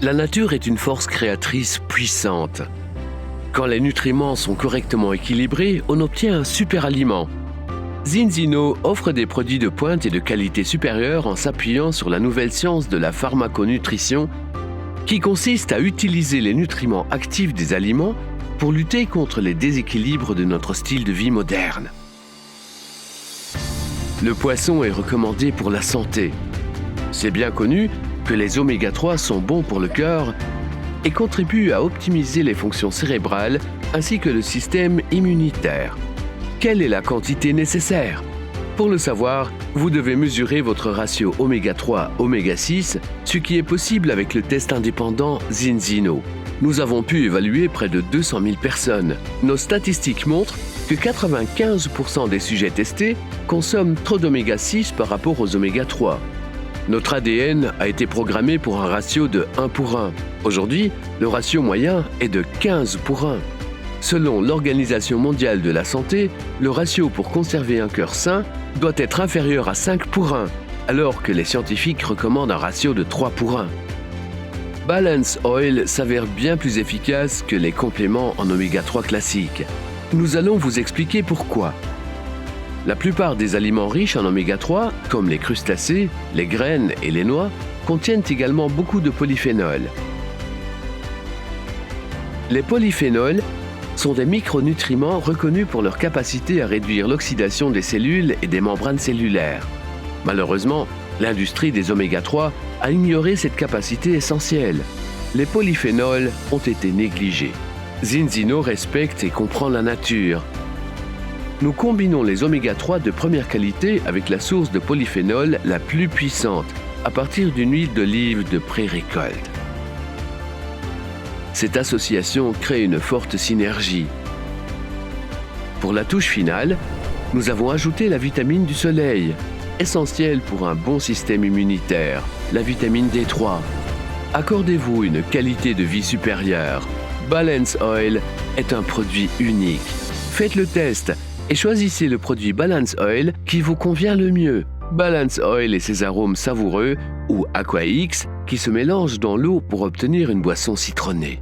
La nature est une force créatrice puissante. Quand les nutriments sont correctement équilibrés, on obtient un super aliment. Zinzino offre des produits de pointe et de qualité supérieure en s'appuyant sur la nouvelle science de la pharmaconutrition qui consiste à utiliser les nutriments actifs des aliments pour lutter contre les déséquilibres de notre style de vie moderne. Le poisson est recommandé pour la santé. C'est bien connu que les oméga 3 sont bons pour le cœur et contribuent à optimiser les fonctions cérébrales ainsi que le système immunitaire. Quelle est la quantité nécessaire? Pour le savoir, vous devez mesurer votre ratio oméga 3 oméga 6, ce qui est possible avec le test indépendant Zinzino. Nous avons pu évaluer près de 200 000 personnes. Nos statistiques montrent que 95% des sujets testés consomment trop d'oméga 6 par rapport aux oméga 3. Notre ADN a été programmé pour un ratio de 1 pour 1. Aujourd'hui, le ratio moyen est de 15 pour 1. Selon l'Organisation mondiale de la santé, le ratio pour conserver un cœur sain doit être inférieur à 5 pour 1, alors que les scientifiques recommandent un ratio de 3 pour 1. Balance Oil s'avère bien plus efficace que les compléments en oméga 3 classiques. Nous allons vous expliquer pourquoi. La plupart des aliments riches en oméga 3, comme les crustacés, les graines et les noix, contiennent également beaucoup de polyphénols. Les polyphénols sont des micronutriments reconnus pour leur capacité à réduire l'oxydation des cellules et des membranes cellulaires. Malheureusement, l'industrie des oméga 3 a ignoré cette capacité essentielle. Les polyphénols ont été négligés. Zinzino respecte et comprend la nature. Nous combinons les oméga 3 de première qualité avec la source de polyphénol la plus puissante, à partir d'une huile d'olive de pré-récolte. Cette association crée une forte synergie. Pour la touche finale, nous avons ajouté la vitamine du soleil, essentielle pour un bon système immunitaire, la vitamine D3. Accordez-vous une qualité de vie supérieure. Balance Oil est un produit unique. Faites le test et choisissez le produit Balance Oil qui vous convient le mieux. Balance Oil et ses arômes savoureux ou Aqua X qui se mélangent dans l'eau pour obtenir une boisson citronnée.